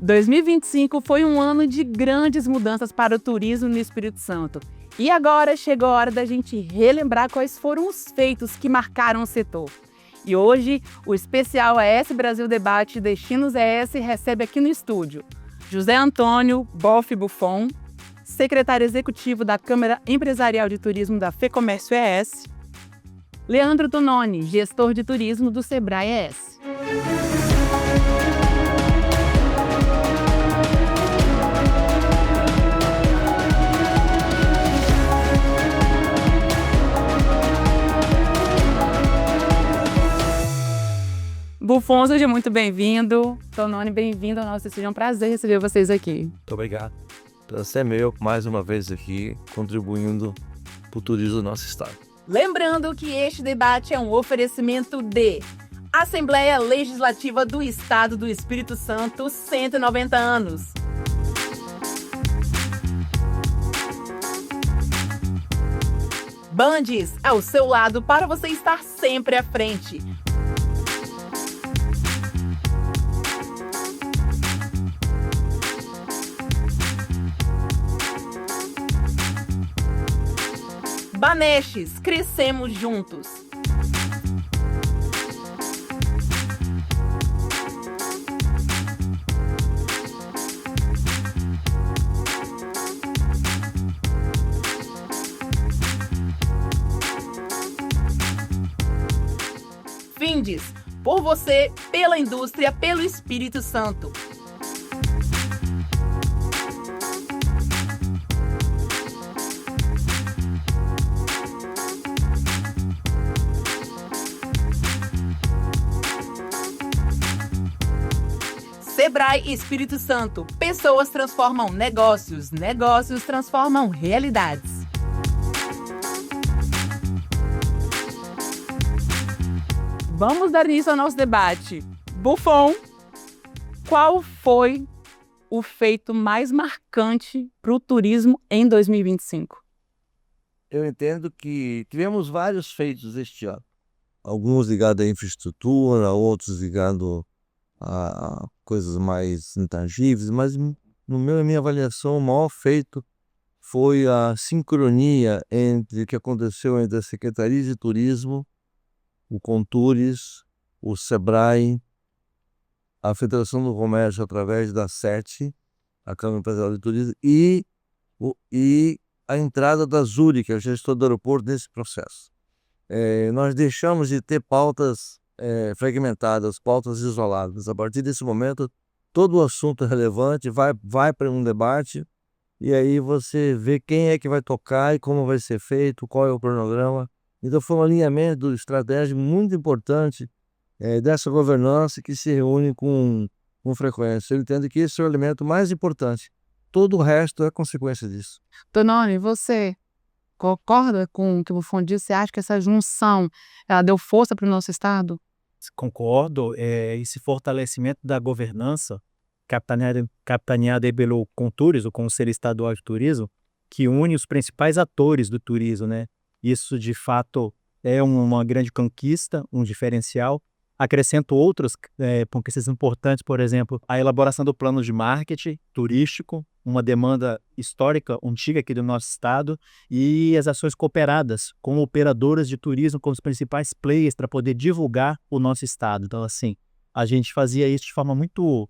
2025 foi um ano de grandes mudanças para o turismo no Espírito Santo. E agora chegou a hora da gente relembrar quais foram os feitos que marcaram o setor. E hoje, o especial ES Brasil Debate Destinos ES recebe aqui no estúdio José Antônio Boff Buffon, secretário executivo da Câmara Empresarial de Turismo da FEComércio ES, Leandro Tononi, gestor de turismo do Sebrae ES. Buffon, seja muito bem-vindo. Tononi, bem-vindo ao nosso estúdio. É um prazer receber vocês aqui. Muito obrigado. Prazer é meu, mais uma vez aqui, contribuindo para o turismo do nosso estado. Lembrando que este debate é um oferecimento de Assembleia Legislativa do Estado do Espírito Santo, 190 anos. Bandes, ao seu lado para você estar sempre à frente. Banestes, crescemos juntos. Findes, por você, pela indústria, pelo Espírito Santo. Sebrae Espírito Santo. Pessoas transformam negócios, negócios transformam realidades. Vamos dar início ao nosso debate. Buffon, qual foi o feito mais marcante para o turismo em 2025? Eu entendo que tivemos vários feitos este ano. Alguns ligados à infraestrutura, outros ligados a coisas mais intangíveis, mas na minha avaliação, o maior feito foi a sincronia entre o que aconteceu entre a Secretaria de Turismo, o Contures, o Sebrae, a Federação do Comércio através da SET, a Câmara Empresarial de Turismo, e a entrada da Zuri, que é o gestor do aeroporto, nesse processo. Nós deixamos de ter pautas fragmentadas, pautas isoladas. A partir desse momento, todo o assunto é relevante, vai para um debate, e aí você vê quem é que vai tocar e como vai ser feito, qual é o cronograma. Então foi um alinhamento estratégico muito importante dessa governança que se reúne com frequência. Eu entendo que esse é o elemento mais importante. Todo o resto é consequência disso. Tononi, você concorda com o que o Buffon disse? Você acha que essa junção ela deu força para o nosso Estado? Concordo. Esse fortalecimento da governança, capitaneada pelo Contures, o Conselho Estadual de Turismo, que une os principais atores do turismo, né? Isso, de fato, é uma grande conquista, um diferencial. Acrescento outras conquistas importantes, por exemplo, a elaboração do plano de marketing turístico, uma demanda histórica, antiga aqui do nosso estado, e as ações cooperadas com operadoras de turismo, com os principais players, para poder divulgar o nosso estado. Então, assim, a gente fazia isso de forma muito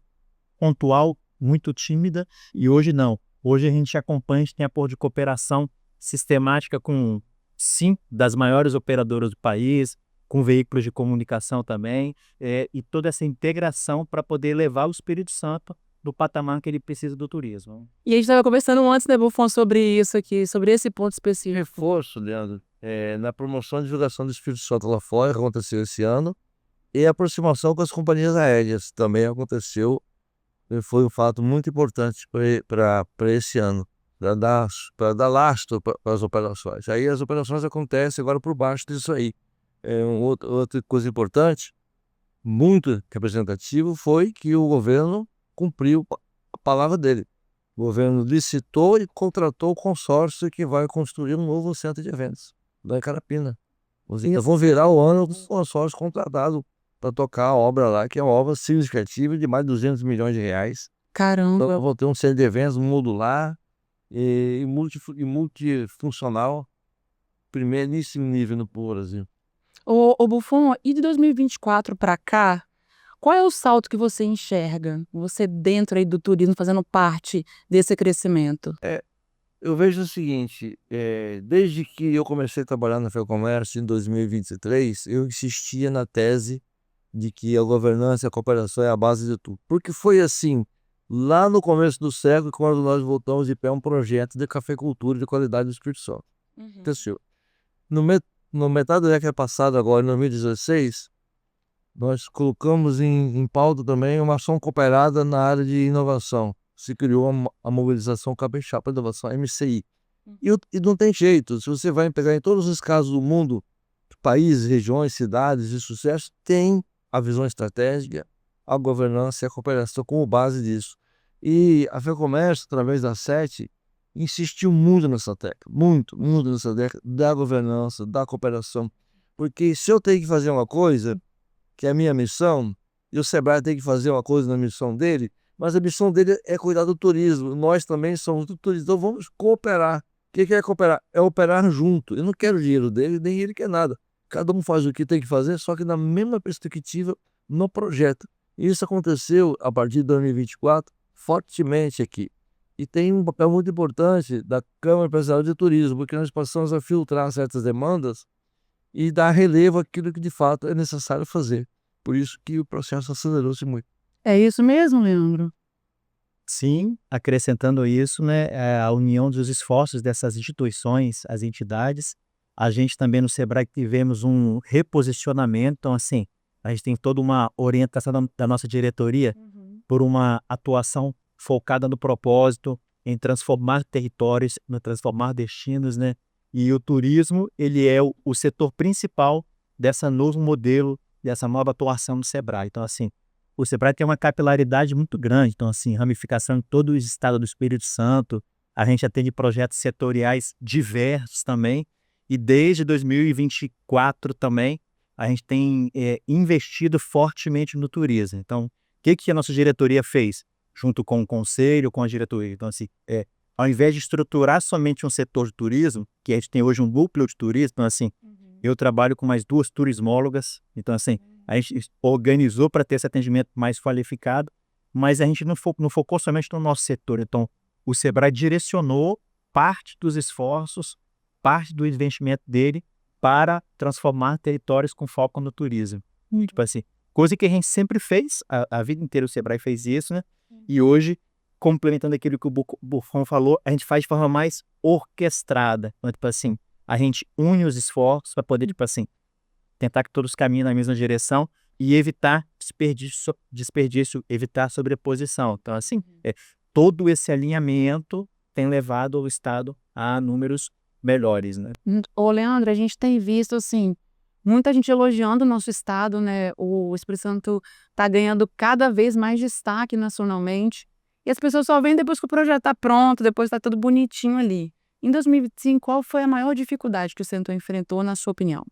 pontual, muito tímida, e hoje não. Hoje a gente acompanha, a gente tem apoio de cooperação sistemática com 5 das maiores operadoras do país, com veículos de comunicação também, e toda essa integração para poder levar o Espírito Santo do patamar que ele precisa do turismo. E a gente estava conversando antes, né, Buffon, sobre isso aqui, sobre esse ponto específico. Reforço, Leandro, na promoção e divulgação do Espírito Santo lá fora, que aconteceu esse ano, e a aproximação com as companhias aéreas também aconteceu, e foi um fato muito importante para esse ano, para dar lastro para as operações. Aí as operações acontecem agora por baixo disso aí. Outra coisa importante, muito representativo, foi que o governo cumpriu a palavra dele. O governo licitou e contratou o consórcio que vai construir um novo centro de eventos lá em Carapina. Ainda vão virar o ano com o consórcio contratado para tocar a obra lá, que é uma obra significativa de mais de 200 milhões de reais. Caramba. Então, eu vou ter um centro de eventos modular e multifuncional, primeiríssimo nível no Brasil. Ô Buffon, e de 2024 para cá, qual é o salto que você enxerga? Você dentro aí do turismo, fazendo parte desse crescimento? Eu vejo o seguinte, desde que eu comecei a trabalhar na FEComércio em 2023, eu insistia na tese de que a governança e a cooperação é a base de tudo. Porque foi assim, lá no começo do século, quando nós voltamos de pé um projeto de cafeicultura de qualidade do Espírito Santo. Aconteceu. No metade da década passada, agora em 2016, nós colocamos em pauta também uma ação cooperada na área de inovação. Se criou a mobilização Capixaba para Inovação, MCI. E não tem jeito, se você vai pegar em todos os casos do mundo, países, regiões, cidades de sucesso, tem a visão estratégica, a governança e a cooperação como base disso. E a FEComércio, através da SET, insistiu muito nessa tecla, muito nessa tecla da governança, da cooperação. Porque se eu tenho que fazer uma coisa, que é a minha missão, e o Sebrae tem que fazer uma coisa na missão dele, mas a missão dele é cuidar do turismo. Nós também somos do turismo, então vamos cooperar. O que é cooperar? É operar junto. Eu não quero o dinheiro dele, nem ele quer nada. Cada um faz o que tem que fazer, só que na mesma perspectiva no projeto. E isso aconteceu a partir de 2024, fortemente aqui. E tem um papel muito importante da Câmara Empresarial de Turismo, porque nós passamos a filtrar certas demandas e dar relevo àquilo que de fato é necessário fazer. Por isso que o processo acelerou-se muito. É isso mesmo, Leandro? Sim, acrescentando isso, né, a união dos esforços dessas instituições, as entidades. A gente também no Sebrae tivemos um reposicionamento, então assim, a gente tem toda uma orientação da nossa diretoria por uma atuação focada no propósito, em transformar territórios, no transformar destinos, né? E o turismo, ele é o setor principal dessa novo modelo, dessa nova atuação do Sebrae. Então assim, o Sebrae tem uma capilaridade muito grande, então assim, ramificação em todo o estado do Espírito Santo, a gente atende projetos setoriais diversos também, e desde 2024 também, a gente tem investido fortemente no turismo. Então, o que a nossa diretoria fez? Junto com o conselho, com a diretoria. Então assim, ao invés de estruturar somente um setor de turismo, que a gente tem hoje um núcleo de turismo, então assim, eu trabalho com mais 2 turismólogas, então assim, a gente organizou para ter esse atendimento mais qualificado, mas a gente não focou somente no nosso setor. Então, o Sebrae direcionou parte dos esforços, parte do investimento dele para transformar territórios com foco no turismo. Tipo assim, coisa que a gente sempre fez, a vida inteira o Sebrae fez isso, né? E hoje, complementando aquilo que o Buffon falou, a gente faz de forma mais orquestrada. Então, tipo assim, a gente une os esforços para poder, tipo assim, tentar que todos caminhem na mesma direção e evitar desperdício, evitar sobreposição. Então, assim, todo esse alinhamento tem levado o Estado a números melhores, né? Ô, Leandro, a gente tem visto, assim, muita gente elogiando o nosso estado, né? O Espírito Santo está ganhando cada vez mais destaque nacionalmente. E as pessoas só veem depois que o projeto está pronto, depois está tudo bonitinho ali. Em 2025, qual foi a maior dificuldade que o Centro enfrentou, na sua opinião?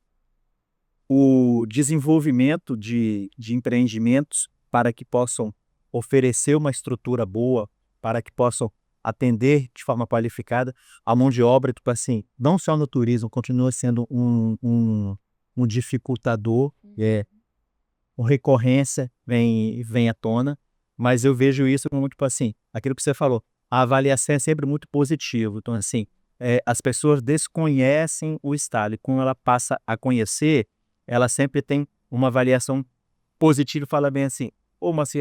O desenvolvimento de empreendimentos para que possam oferecer uma estrutura boa, para que possam atender de forma qualificada a mão de obra, tipo assim, não só no turismo, continua sendo um dificultador, uma recorrência vem à tona, mas eu vejo isso como, tipo assim, aquilo que você falou, a avaliação é sempre muito positiva. Então, assim, as pessoas desconhecem o Estado e quando ela passa a conhecer, ela sempre tem uma avaliação positiva e fala bem assim, mas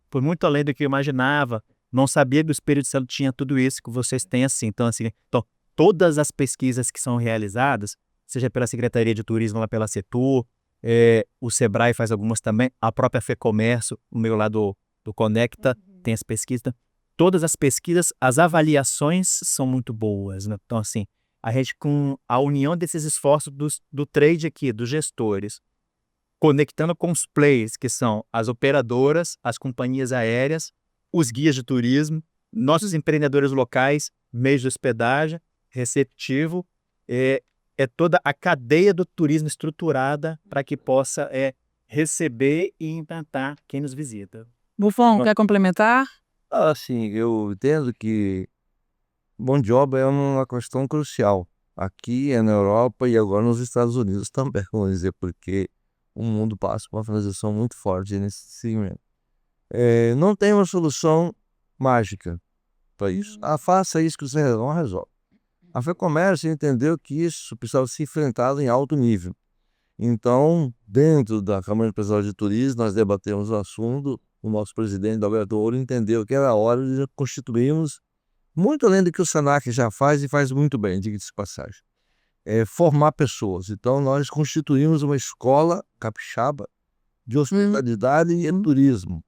foi muito além do que eu imaginava, não sabia que o Espírito Santo tinha tudo isso que vocês têm assim. Então, assim, todas as pesquisas que são realizadas, seja pela Secretaria de Turismo, lá pela Setur, o Sebrae faz algumas também, a própria FEComércio, o meu lá do Conecta, tem as pesquisas. Todas as pesquisas, as avaliações são muito boas, né? Então, assim, a gente com a união desses esforços do trade aqui, dos gestores, conectando com os players, que são as operadoras, as companhias aéreas, os guias de turismo, nossos empreendedores locais, meios de hospedagem, receptivo, é toda a cadeia do turismo estruturada para que possa receber e encantar quem nos visita. Buffon, quer complementar? Assim, eu entendo que mão de obra é uma questão crucial. Aqui é na Europa e agora nos Estados Unidos também, vamos dizer, porque o mundo passa por uma transição muito forte nesse segmento. Não tem uma solução mágica para isso. Faça isso que você não resolve. A FEComércio entendeu que isso precisava ser enfrentado em alto nível. Então, dentro da Câmara Empresarial de Turismo, nós debatemos o assunto. O nosso presidente, Alberto Ouro, entendeu que era hora de constituirmos, muito além do que o Senac já faz e faz muito bem, diga-se de passagem, formar pessoas. Então, nós constituímos uma escola capixaba de hospitalidade e turismo.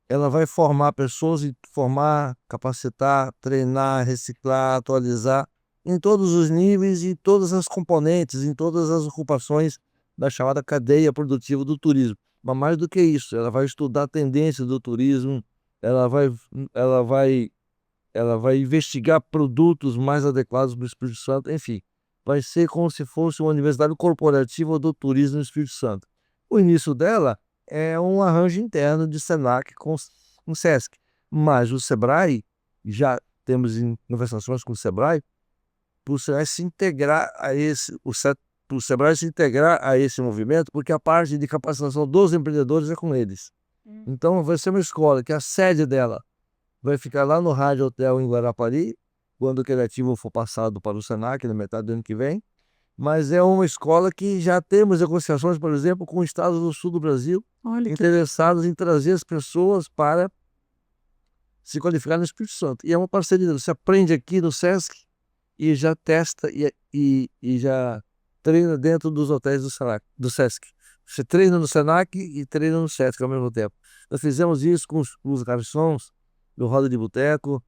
Ela vai formar pessoas e formar, capacitar, treinar, reciclar, atualizar em todos os níveis e todas as componentes, em todas as ocupações da chamada cadeia produtiva do turismo. Mas mais do que isso, ela vai estudar a tendência do turismo, ela vai, ela vai, ela vai investigar produtos mais adequados para o Espírito Santo, enfim, vai ser como se fosse uma universidade corporativa do turismo no Espírito Santo. O início dela é um arranjo interno de Senac com SESC, mas o Sebrae, já temos conversações com o Sebrae, para o Sebrae se integrar a esse movimento, porque a parte de capacitação dos empreendedores é com eles. Então vai ser uma escola que a sede dela vai ficar lá no Rádio Hotel em Guarapari, quando o criativo for passado para o Senac, na metade do ano que vem. Mas é uma escola que já temos negociações, por exemplo, com estados do sul do Brasil, interessados em trazer as pessoas para se qualificar no Espírito Santo. E é uma parceria, você aprende aqui no SESC e já testa e já treina dentro dos hotéis do SESC. Você treina no Senac e treina no SESC ao mesmo tempo. Nós fizemos isso com os garçons do Roda de Boteco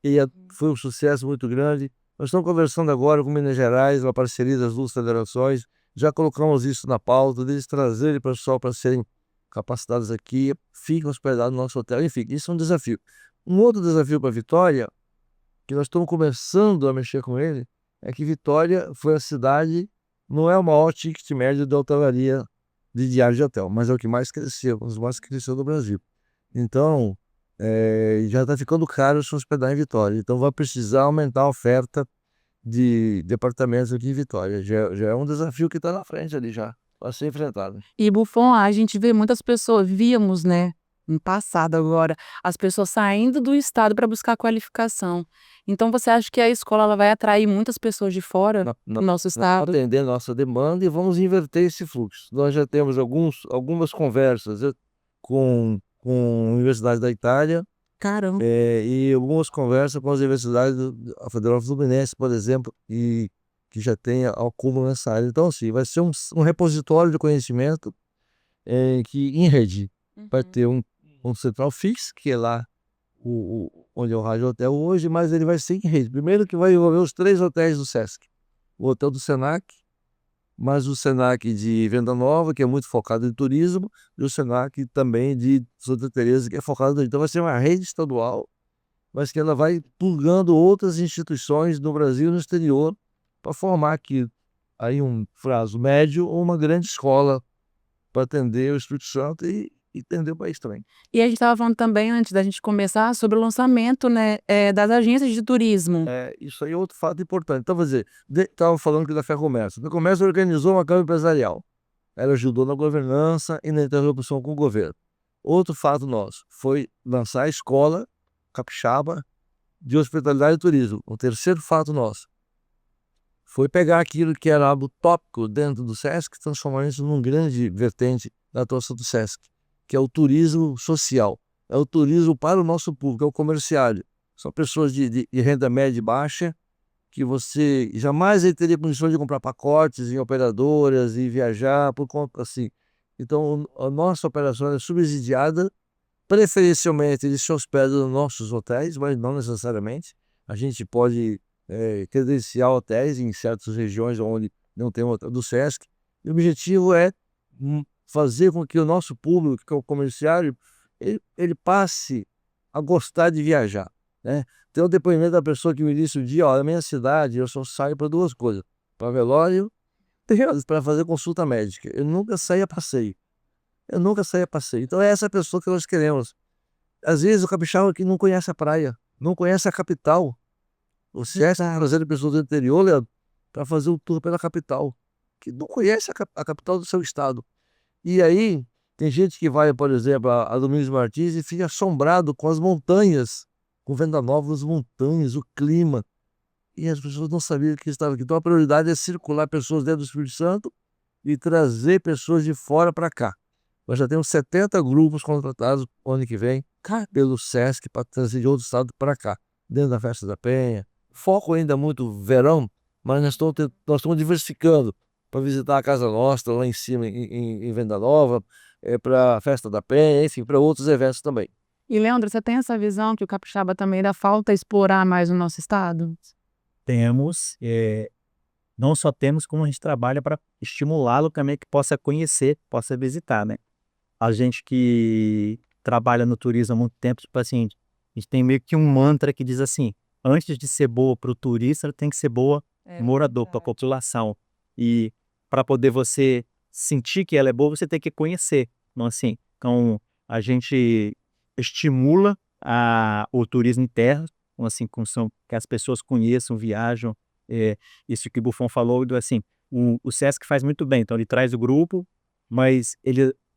e foi um sucesso muito grande. Nós estamos conversando agora com Minas Gerais, uma parceria das duas federações. Já colocamos isso na pauta, deles trazerem pessoal para serem capacitados aqui, ficam hospedados no nosso hotel. Enfim, isso é um desafio. Um outro desafio para Vitória, que nós estamos começando a mexer com ele, é que Vitória foi a cidade, não é o maior ticket médio da hotelaria de diário de hotel, mas é o que mais cresceu, um dos mais cresceu do Brasil. Então, já está ficando caro se hospedar em Vitória. Então, vai precisar aumentar a oferta de departamentos aqui em Vitória. Já é um desafio que está na frente ali já, para ser enfrentado. E Buffon, a gente vê muitas pessoas, víamos, né, no passado agora, as pessoas saindo do estado para buscar qualificação. Então, você acha que a escola ela vai atrair muitas pessoas de fora do nosso estado? Atender a nossa demanda e vamos inverter esse fluxo. Nós já temos algumas conversas com universidades da Itália. Caramba. E algumas conversas com as universidades da Federal Fluminense, por exemplo, e que já tem acúmulo nessa área. Então, assim, vai ser um repositório de conhecimento que em rede vai ter um central fixo, que é lá onde é o Rádio Hotel hoje, mas ele vai ser em rede. Primeiro que vai envolver os 3 hotéis do SESC. O hotel do Senac, mas o Senac de Venda Nova, que é muito focado em turismo, e o Senac também de Santa Teresa, que é focado em turismo. Então vai ser uma rede estadual, mas que ela vai pulgando outras instituições no Brasil e no exterior para formar aqui aí um prazo médio ou uma grande escola para atender o Espírito Santo e atender o país também. E a gente estava falando também, antes da gente começar, sobre o lançamento, né, das agências de turismo. Isso aí é outro fato importante. Então, vou dizer, estava falando aqui da FEComércio. A FEComércio organizou uma Câmara Empresarial. Ela ajudou na governança e na interlocução com o governo. Outro fato nosso foi lançar a escola capixaba de hospitalidade e turismo. O terceiro fato nosso foi pegar aquilo que era algo tópico dentro do SESC e transformar isso num grande vertente da atuação do SESC, que é o turismo social. É o turismo para o nosso público, é o comerciário. São pessoas de renda média e baixa, que você jamais teria condições de comprar pacotes em operadoras e viajar por conta assim. Então, a nossa operação é subsidiada, preferencialmente eles se hospedam nos nossos hotéis, mas não necessariamente. A gente pode credenciar hotéis em certas regiões onde não tem hotel do SESC. E o objetivo é fazer com que o nosso público, que é o comerciário, ele passe a gostar de viajar, né? Tem o depoimento da pessoa que me disse um dia, na minha cidade eu só saio para 2 coisas, para velório e para fazer consulta médica. Eu nunca saí a passeio. Então é essa pessoa que nós queremos Às vezes o capixaba que não conhece a praia, não conhece a capital. O SESC está trazendo pessoas do interior, Leandro, para fazer um tour pela capital, que não conhece a capital do seu estado. E aí, tem gente que vai, por exemplo, a Domingos Martins e fica assombrado com as montanhas, com Venda Nova, as montanhas, o clima. E as pessoas não sabiam que estava aqui. Então a prioridade é circular pessoas dentro do Espírito Santo e trazer pessoas de fora para cá. Nós já temos 70 grupos contratados no ano que vem pelo SESC para trazer de outro estado para cá, dentro da Festa da Penha. Foco ainda muito verão, mas nós estamos diversificando para visitar a Casa Nostra lá em cima, em Venda Nova, para a Festa da Penha, enfim, para outros eventos também. E, Leandro, você tem essa visão que o capixaba também ainda falta explorar mais o nosso estado? Temos, não só temos, como a gente trabalha para estimulá-lo também que possa conhecer, possa visitar, né? A gente que trabalha no turismo há muito tempo, tipo assim, a gente tem meio que um mantra que diz assim, antes de ser boa para o turista, ela tem que ser boa morador, para a população. E para poder você sentir que ela é boa, você tem que conhecer. Então, assim, então a gente estimula o turismo interno, então, assim, que as pessoas conheçam, viajam. Isso que o Buffon falou, assim, o SESC faz muito bem, então ele traz o grupo, mas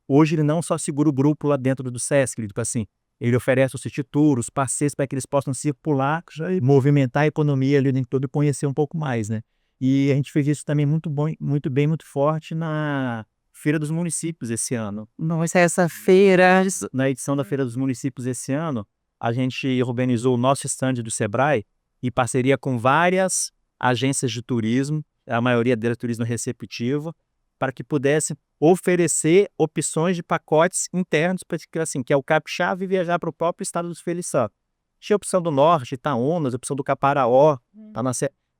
hoje ele não só segura o grupo lá dentro do SESC, ele, tipo assim, ele oferece os city tours, os passeios para que eles possam circular e movimentar a economia ali dentro todo e conhecer um pouco mais, né? E a gente fez isso também muito bem, muito forte na Feira dos Municípios esse ano. Nossa, essa feira. Na edição da Feira dos Municípios esse ano, a gente organizou o nosso stand do Sebrae em parceria com várias agências de turismo, a maioria delas turismo receptivo, para que pudesse oferecer opções de pacotes internos, para assim, que é o capixaba e viajar para o próprio estado do Espírito Santo. Tinha a opção do norte, Itaúnas, a opção do Caparaó,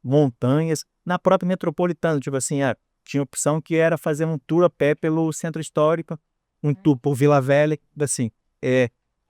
montanhas, na própria metropolitana, tipo assim, tinha opção que era fazer um tour a pé pelo centro histórico, um tour por Vila Velha, assim,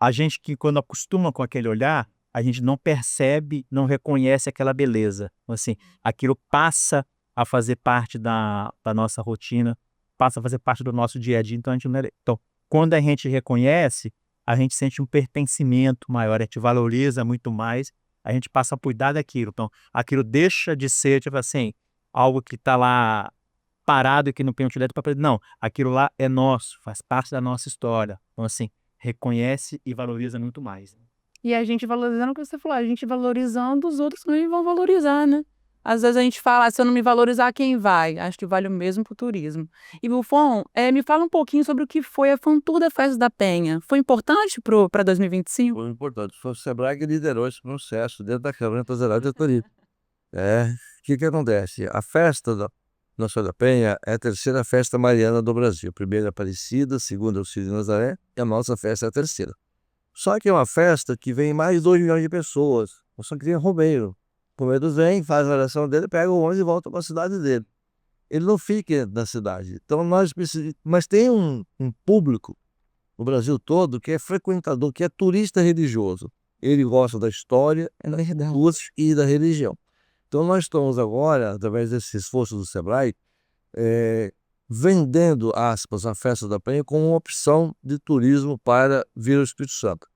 a gente que quando acostuma com aquele olhar, a gente não percebe, não reconhece aquela beleza, assim, aquilo passa a fazer parte da nossa rotina, passa a fazer parte do nosso dia a dia, então a gente não então, quando a gente reconhece, a gente sente um pertencimento maior, a gente valoriza muito mais, a gente passa a cuidar daquilo, então aquilo deixa de ser, tipo assim, algo que está lá parado e que não tem utilidade para não, aquilo lá é nosso, faz parte da nossa história, então assim, reconhece e valoriza muito mais. E a gente valorizando o que você falou, a gente valorizando, os outros também vão valorizar, né? Às vezes a gente fala, se eu não me valorizar, quem vai? Acho que vale o mesmo para o turismo. E, Buffon, me fala um pouquinho sobre o que foi a Fantour da Festa da Penha. Foi importante para 2025? Foi importante. Foi o Sebrae que liderou esse processo dentro da Câmara Empresarial de Turismo. O que acontece? A festa da Nossa da Penha é a terceira festa mariana do Brasil. A primeira é Aparecida, a segunda é o Círio de Nazaré e a nossa festa é a terceira. Só que é uma festa que vem mais de 2 milhões de pessoas. Só que tem romeiro. O romeiro vem, faz a oração dele, pega o ônibus e volta para a cidade dele. Ele não fica na cidade. Então nós precisamos. Mas tem um público no Brasil todo que é frequentador, que é turista religioso. Ele gosta da história, da luz e da religião. Então nós estamos agora, através desse esforço do Sebrae, vendendo, aspas, a Festa da Penha como uma opção de turismo para vir ao Espírito Santo.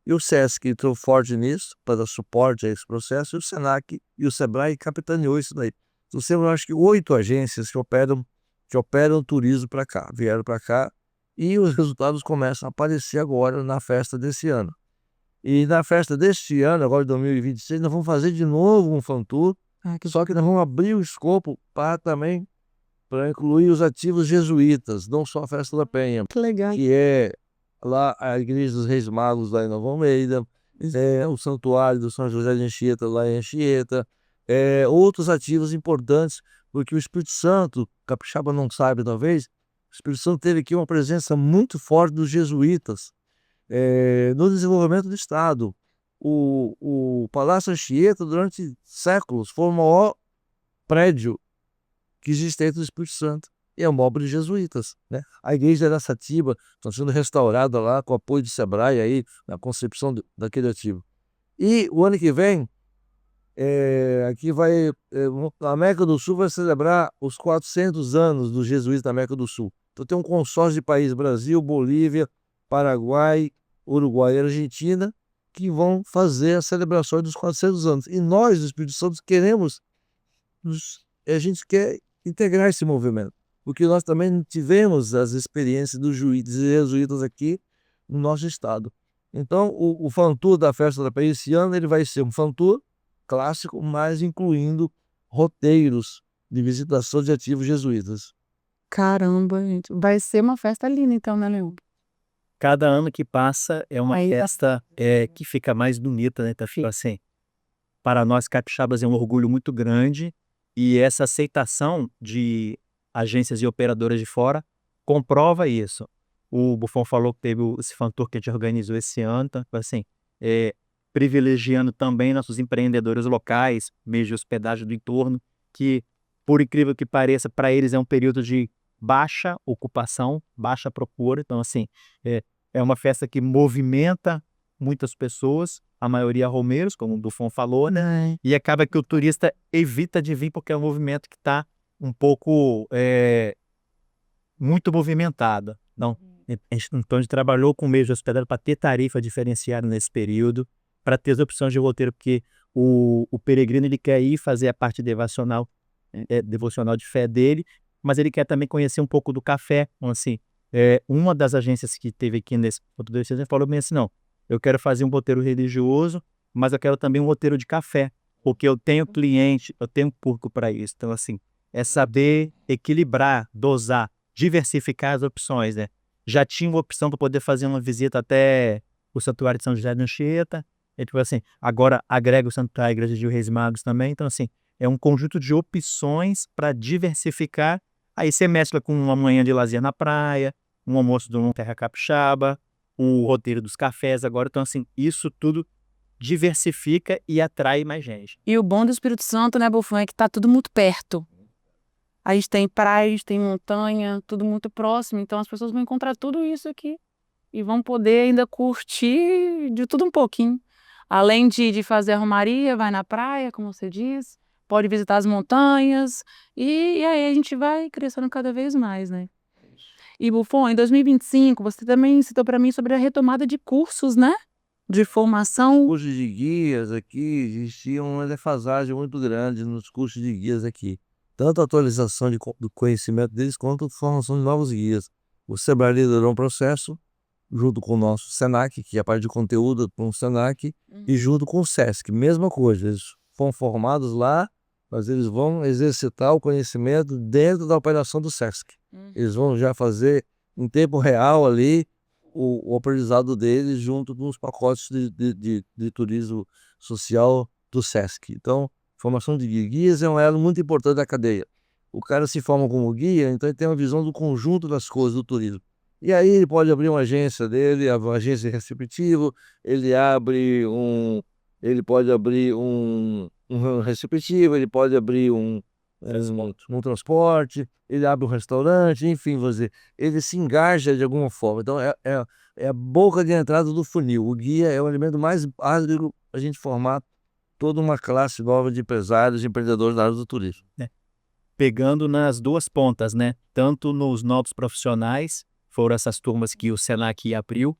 E o SESC entrou forte nisso, para dar suporte a esse processo, e o SENAC e o Sebrae capitaneou isso daí. Então, eu acho que 8 agências que operam turismo para cá, vieram para cá, e os resultados começam a aparecer agora na festa desse ano. E na festa deste ano, agora de 2026, nós vamos fazer de novo um Fantour, só que nós vamos abrir o escopo para incluir os ativos jesuítas, não só a Festa da Penha. Que legal. Que é lá a Igreja dos Reis Magos lá em Nova Almeida, o Santuário do São José de Anchieta lá em Anchieta, outros ativos importantes, porque o Espírito Santo, capixaba não sabe talvez, o Espírito Santo teve aqui uma presença muito forte dos jesuítas no desenvolvimento do Estado. O Palácio Anchieta, durante séculos, foi o maior prédio que existe dentro do Espírito Santo. E é uma obra de jesuítas, né? A igreja de Araçatiba está sendo restaurada lá com apoio de Sebrae aí, na concepção daquele ativo. E o ano que vem, aqui a América do Sul vai celebrar os 400 anos dos jesuítas da América do Sul. Então tem um consórcio de países, Brasil, Bolívia, Paraguai, Uruguai e Argentina, que vão fazer a celebração dos 400 anos. E nós, do Espírito Santo, a gente quer integrar esse movimento, porque nós também tivemos as experiências dos jesuítas aqui no nosso estado. Então, o Fan Tour da Festa da Penha esse ano ele vai ser um Fan Tour clássico, mas incluindo roteiros de visitação de ativos jesuítas. Caramba, gente. Vai ser uma festa linda, então, né, Leandro? Cada ano que passa é uma Aí tá- festa que fica mais bonita, né? Tá, Sim. assim, para nós capixabas é um orgulho muito grande e essa aceitação de agências e operadoras de fora comprova isso. O Buffon falou que teve esse Fan Tour que a gente organizou esse ano, então, assim, privilegiando também nossos empreendedores locais, meios de hospedagem do entorno, que, por incrível que pareça, para eles é um período de baixa ocupação, baixa procura. Então, assim, é uma festa que movimenta muitas pessoas, a maioria romeiros, como o Buffon falou, né? E acaba que o turista evita de vir porque é um movimento que está um pouco muito movimentado. Então, a gente trabalhou com meios de hospedagem para ter tarifa diferenciada nesse período, para ter as opções de roteiro, porque o peregrino ele quer ir fazer a parte devocional de fé dele, mas ele quer também conhecer um pouco do café. Então, assim, uma das agências que teve aqui nesse ponto de vista falou bem assim, não, eu quero fazer um roteiro religioso, mas eu quero também um roteiro de café, porque eu tenho cliente, eu tenho público para isso. Então, assim, é saber equilibrar, dosar, diversificar as opções, né? Já tinha uma opção para poder fazer uma visita até o Santuário de São José de Anchieta, e, tipo assim, agora agrega o Santuário da Igreja de Reis Magos também. Então, assim, é um conjunto de opções para diversificar. Aí você mescla com uma manhã de lazer na praia, um almoço de uma terra capixaba, o roteiro dos cafés agora. Então, assim, isso tudo diversifica e atrai mais gente. E o bom do Espírito Santo, né, Buffon, é que tá tudo muito perto. A gente tem praias, tem montanha, tudo muito próximo. Então as pessoas vão encontrar tudo isso aqui e vão poder ainda curtir de tudo um pouquinho. Além de fazer a romaria, vai na praia, como você diz, pode visitar as montanhas e aí a gente vai crescendo cada vez mais, né? E Buffon, em 2025, você também citou para mim sobre a retomada de cursos, né? De formação. Cursos de guias aqui, existia uma defasagem muito grande nos cursos de guias aqui. Tanto a atualização do conhecimento deles, quanto a formação de novos guias. O Sebrae liderou um processo, junto com o nosso Senac, que é a parte de conteúdo com o Senac, e junto com o Sesc, mesma coisa. Eles foram formados lá, mas eles vão exercitar o conhecimento dentro da operação do Sesc. Eles vão já fazer em tempo real ali o aprendizado deles junto com os pacotes de turismo social do Sesc. Então, formação de guias é um elo muito importante da cadeia. O cara se forma como guia, então ele tem uma visão do conjunto das coisas do turismo. E aí ele pode abrir uma agência dele, uma agência receptivo, ele pode abrir um receptivo, ele pode abrir um transporte, ele abre um restaurante, enfim, ele se engaja de alguma forma. Então é a boca de entrada do funil. O guia é o elemento mais básico para a gente formar toda uma classe nova de empresários e empreendedores na área do turismo. Pegando nas duas pontas, né? Tanto nos novos profissionais, foram essas turmas que o Senac abriu,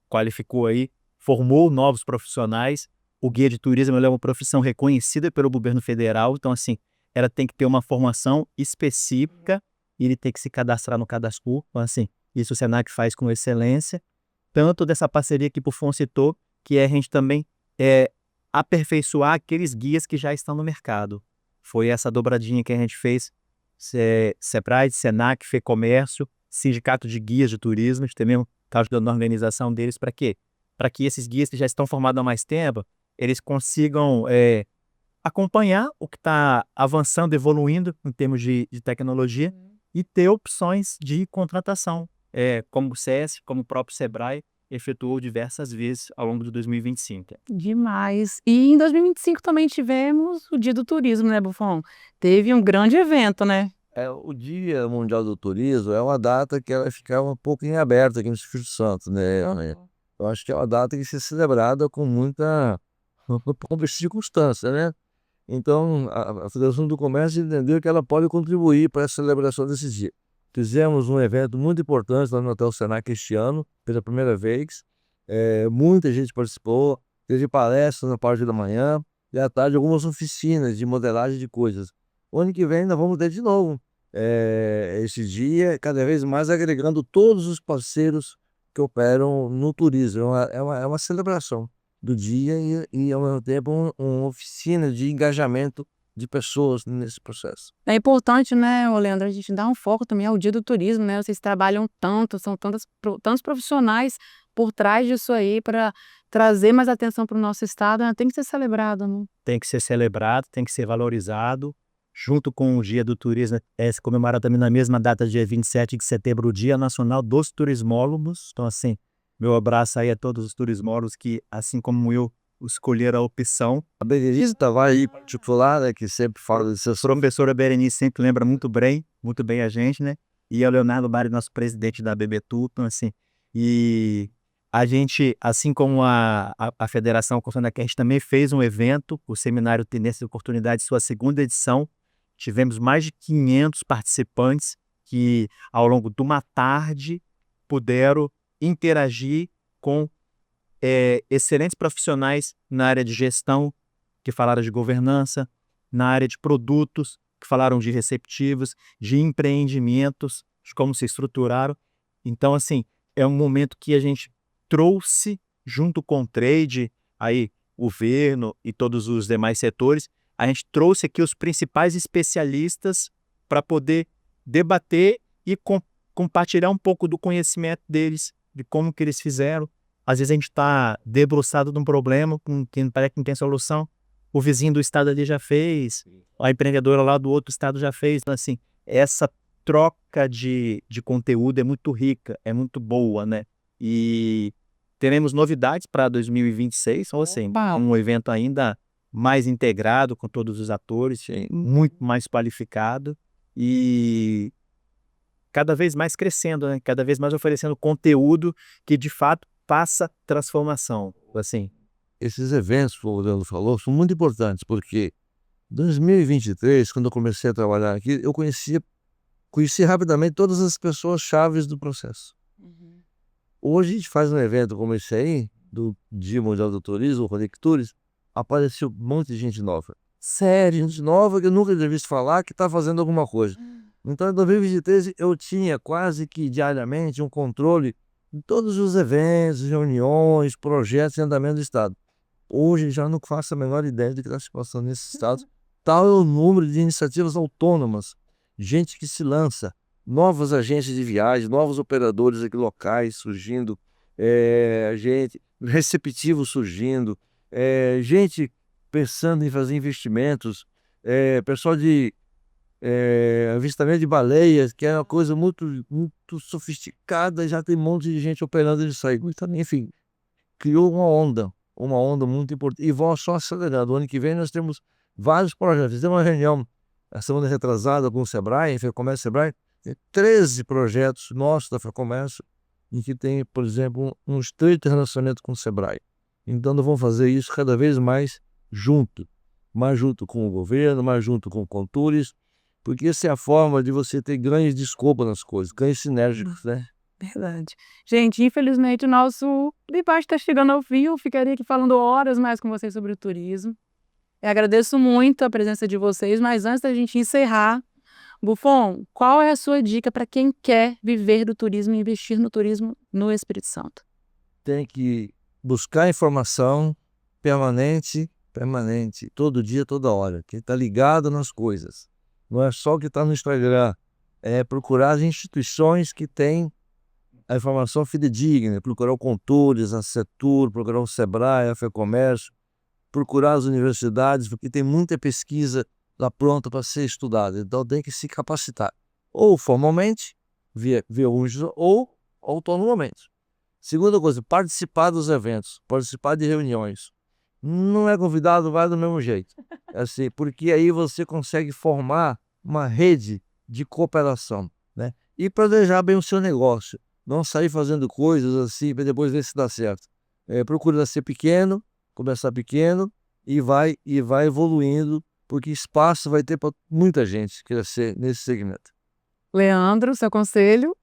qualificou aí, formou novos profissionais. O guia de turismo é uma profissão reconhecida pelo governo federal, então, assim, ela tem que ter uma formação específica e ele tem que se cadastrar no Cadascur. Então, assim, isso o Senac faz com excelência. Tanto dessa parceria que o Buffon citou, que a gente também aperfeiçoar aqueles guias que já estão no mercado. Foi essa dobradinha que a gente fez, Sebrae, Senac, FEComércio, Sindicato de Guias de Turismo, a gente também está ajudando na organização deles. Para quê? Para que esses guias que já estão formados há mais tempo, eles consigam acompanhar o que está avançando, evoluindo em termos de tecnologia e ter opções de contratação, como o SESC, como o próprio Sebrae efetuou diversas vezes ao longo de 2025. Demais. E em 2025 também tivemos o Dia do Turismo, né, Buffon? Teve um grande evento, né? O Dia Mundial do Turismo é uma data que ela fica um pouco em aberto aqui no Espírito Santo, né? Eu acho que é uma data que tem que ser celebrada com muita circunstância, né? Então, a Federação do Comércio entendeu que ela pode contribuir para a celebração desse dia. Fizemos um evento muito importante lá no Hotel Senac este ano, pela primeira vez. muita gente participou, teve palestras na parte da manhã e à tarde algumas oficinas de modelagem de coisas. O ano que vem nós vamos ter de novo esse dia, cada vez mais agregando todos os parceiros que operam no turismo. É uma celebração do dia e ao mesmo tempo uma oficina de engajamento de pessoas nesse processo. É importante, né, ô Leandro, a gente dar um foco também ao Dia do Turismo, né? Vocês trabalham tanto, são tantos profissionais por trás disso aí para trazer mais atenção para o nosso estado, né? Tem que ser celebrado, né? Tem que ser celebrado, tem que ser valorizado. Junto com o Dia do Turismo, se comemora também na mesma data, dia 27 de setembro, o Dia Nacional dos Turismólogos. Então, assim, meu abraço aí a todos os turismólogos que, assim como eu, escolheram a opção. A Berenice estava aí particular, né, que sempre fala de seus A professora Berenice sempre lembra muito bem a gente, né? E o Leonardo Bari, nosso presidente da BBTU, então assim, e a gente, assim como a Federação Constitucional, a gente também fez um evento, o Seminário Tendências e Oportunidades, sua segunda edição. Tivemos mais de 500 participantes que, ao longo de uma tarde, puderam interagir com excelentes profissionais na área de gestão, que falaram de governança, na área de produtos, que falaram de receptivos, de empreendimentos, de como se estruturaram. Então, assim, é um momento que a gente trouxe, junto com o trade, aí, o governo e todos os demais setores, a gente trouxe aqui os principais especialistas para poder debater e compartilhar um pouco do conhecimento deles, de como que eles fizeram. Às vezes a gente está debruçado num problema que parece que não tem solução. O vizinho do estado ali já fez, a empreendedora lá do outro estado já fez. Então, assim, essa troca de conteúdo é muito rica, é muito boa, né? E teremos novidades para 2026, ou assim, um evento ainda mais integrado com todos os atores, muito mais qualificado e cada vez mais crescendo, né? Cada vez mais oferecendo conteúdo que de fato passa transformação, assim. Esses eventos que o Leandro falou são muito importantes, porque em 2023, quando eu comecei a trabalhar aqui, eu conheci rapidamente todas as pessoas chaves do processo. Hoje a gente faz um evento como esse aí, do Dia Mundial do Turismo, o Conectures, apareceu um monte de gente nova. Sério, gente nova que eu nunca tinha visto falar que está fazendo alguma coisa. Então, em 2023, eu tinha quase que diariamente um controle de todos os eventos, reuniões, projetos em andamento do Estado. Hoje já não faço a menor ideia do que está se passando nesse Estado. Tal é o número de iniciativas autônomas, gente que se lança, novas agências de viagem, novos operadores aqui locais surgindo, gente receptivo surgindo, gente pensando em fazer investimentos, pessoal de avistamento de baleias, que é uma coisa muito, muito sofisticada, já tem um monte de gente operando nisso aí. Então, enfim, criou uma onda muito importante. E vão só acelerando. O ano que vem nós temos vários projetos. Fizemos uma reunião a semana retrasada com o Sebrae, FEComércio Sebrae, tem 13 projetos nossos da FEComércio, em que tem, por exemplo, um estreito relacionamento com o Sebrae. Então nós vamos fazer isso cada vez mais junto com o governo, mais junto com o Contures, porque essa é a forma de você ter ganhos de escopo nas coisas, ganhos sinérgicos, né? Verdade. Gente, infelizmente o nosso debate está chegando ao fim. Eu ficaria aqui falando horas mais com vocês sobre o turismo. Eu agradeço muito a presença de vocês, mas antes da gente encerrar, Buffon, qual é a sua dica para quem quer viver do turismo e investir no turismo no Espírito Santo? Tem que buscar informação permanente, todo dia, toda hora, que está ligado nas coisas. Não é só o que está no Instagram, é procurar as instituições que têm a informação fidedigna, procurar o Contures, a Setur, procurar o Sebrae, a FEComércio, procurar as universidades, porque tem muita pesquisa lá pronta para ser estudada. Então tem que se capacitar, ou formalmente, via ou autonomamente. Segunda coisa, participar dos eventos, participar de reuniões. Não é convidado, vai do mesmo jeito. Assim, porque aí você consegue formar uma rede de cooperação, né? E planejar bem o seu negócio. Não sair fazendo coisas assim para depois ver se dá certo. Procura ser pequeno, começar pequeno e vai evoluindo, porque espaço vai ter para muita gente crescer nesse segmento. Leandro, seu conselho?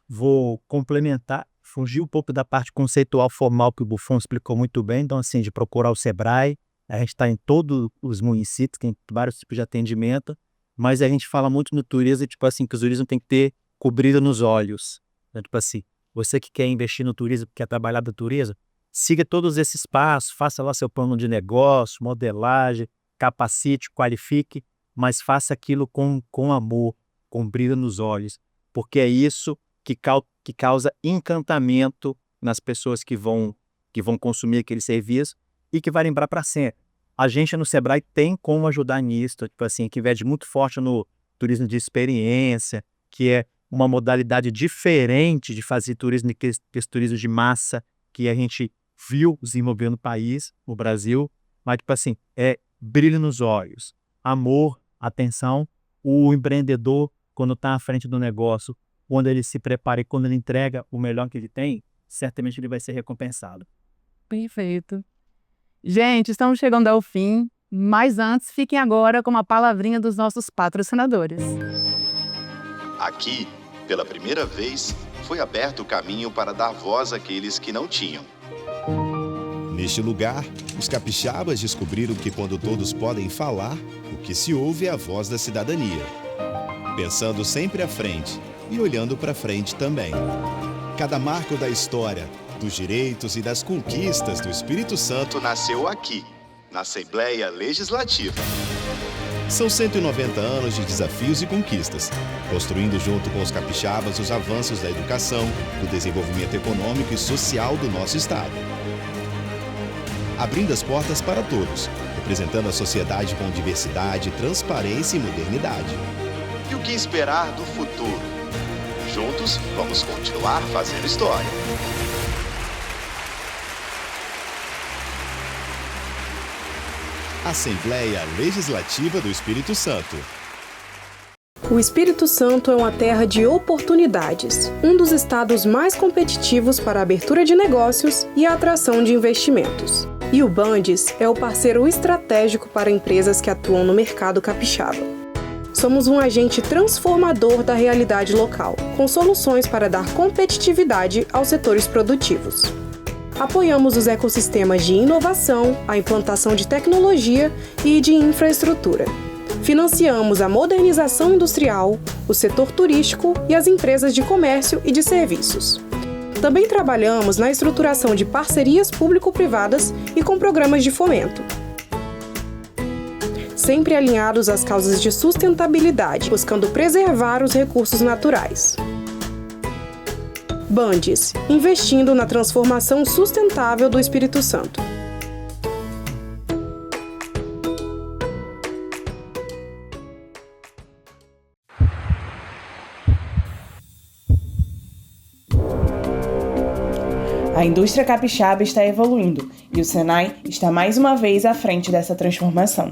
Vou complementar, fugir um pouco da parte conceitual formal que o Buffon explicou muito bem, então assim, de procurar o Sebrae, a gente está em todos os municípios, tem vários tipos de atendimento, mas a gente fala muito no turismo, tipo assim, que o turismo tem que ter cobrido nos olhos. Então, tipo assim, você que quer investir no turismo, quer trabalhar do turismo, siga todos esses passos, faça lá seu plano de negócio, modelagem, capacite, qualifique, mas faça aquilo com amor, com brilho nos olhos, porque é isso que causa encantamento nas pessoas que vão consumir aquele serviço e que vai lembrar para sempre. A gente no Sebrae tem como ajudar nisso, tipo assim, que investe muito forte no turismo de experiência, que é uma modalidade diferente de fazer turismo, que esse turismo de massa que a gente viu desenvolver no país, no Brasil, mas tipo assim, é brilho nos olhos, amor, atenção. O empreendedor, quando está à frente do negócio, quando ele se prepara e quando ele entrega o melhor que ele tem, certamente ele vai ser recompensado. Perfeito. Gente, estamos chegando ao fim, mas antes, fiquem agora com uma palavrinha dos nossos patrocinadores. Aqui, pela primeira vez, foi aberto o caminho para dar voz àqueles que não tinham. Neste lugar, os capixabas descobriram que quando todos podem falar, o que se ouve é a voz da cidadania. Pensando sempre à frente e olhando para frente também. Cada marco da história, dos direitos e das conquistas do Espírito Santo Nasceu aqui, na Assembleia Legislativa. São 190 anos de desafios e conquistas, construindo junto com os capixabas os avanços da educação, do desenvolvimento econômico e social do nosso estado. Abrindo as portas para todos, representando a sociedade com diversidade, transparência e modernidade. E o que esperar do futuro? Juntos, vamos continuar fazendo história. Assembleia Legislativa do Espírito Santo. O Espírito Santo é uma terra de oportunidades, um dos estados mais competitivos para a abertura de negócios e a atração de investimentos. E o Bandes é o parceiro estratégico para empresas que atuam no mercado capixaba. Somos um agente transformador da realidade local, com soluções para dar competitividade aos setores produtivos. Apoiamos os ecossistemas de inovação, a implantação de tecnologia e de infraestrutura. Financiamos a modernização industrial, o setor turístico e as empresas de comércio e de serviços. Também trabalhamos na estruturação de parcerias público-privadas e com programas de fomento. Sempre alinhados às causas de sustentabilidade, buscando preservar os recursos naturais. Bandes, investindo na transformação sustentável do Espírito Santo. A indústria capixaba está evoluindo e o Senai está mais uma vez à frente dessa transformação.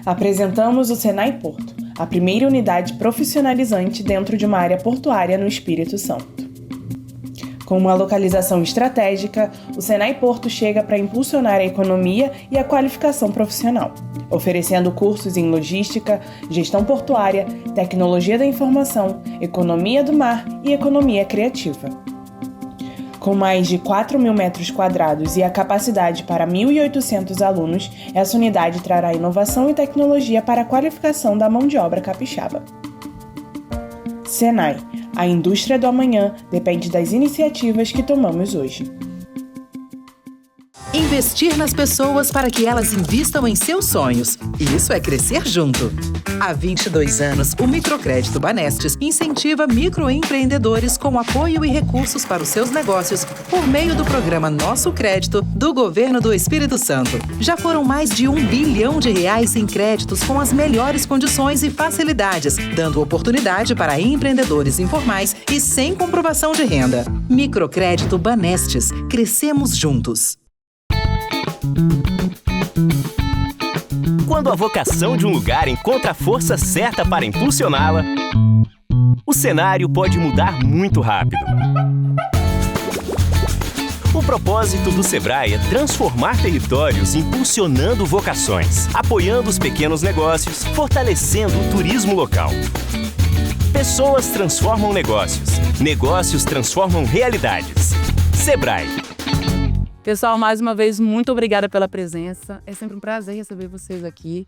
Apresentamos o Senai Porto, a primeira unidade profissionalizante dentro de uma área portuária no Espírito Santo. Com uma localização estratégica, o Senai Porto chega para impulsionar a economia e a qualificação profissional, oferecendo cursos em logística, gestão portuária, tecnologia da informação, economia do mar e economia criativa. Com mais de 4.000 metros quadrados e a capacidade para 1.800 alunos, essa unidade trará inovação e tecnologia para a qualificação da mão de obra capixaba. Senai, a indústria do amanhã depende das iniciativas que tomamos hoje. Investir nas pessoas para que elas invistam em seus sonhos. Isso é crescer junto. Há 22 anos, o Microcrédito Banestes incentiva microempreendedores com apoio e recursos para os seus negócios por meio do programa Nosso Crédito do Governo do Espírito Santo. Já foram mais de R$1 bilhão em créditos com as melhores condições e facilidades, dando oportunidade para empreendedores informais e sem comprovação de renda. Microcrédito Banestes. Crescemos juntos. Quando a vocação de um lugar encontra a força certa para impulsioná-la, o cenário pode mudar muito rápido. O propósito do Sebrae é transformar territórios impulsionando vocações, apoiando os pequenos negócios, fortalecendo o turismo local. Pessoas transformam negócios. Negócios transformam realidades. Sebrae. Pessoal, mais uma vez, muito obrigada pela presença. É sempre um prazer receber vocês aqui.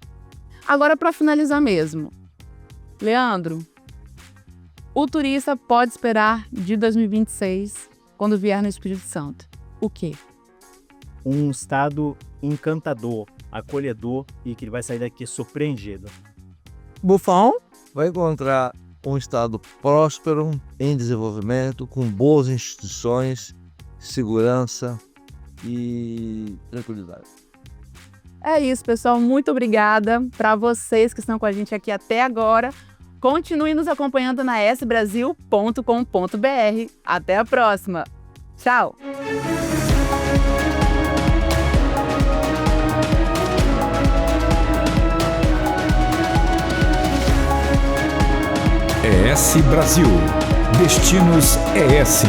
Agora, para finalizar mesmo. Leandro, o turista pode esperar de 2026, quando vier no Espírito Santo, o quê? Um estado encantador, acolhedor e que ele vai sair daqui surpreendido. Bufão vai encontrar um estado próspero, em desenvolvimento, com boas instituições, segurança e tranquilidade. É isso, pessoal. Muito obrigada para vocês que estão com a gente aqui até agora. Continue nos acompanhando na sbrasil.com.br. Até a próxima. Tchau! ES Brasil. Destinos ES.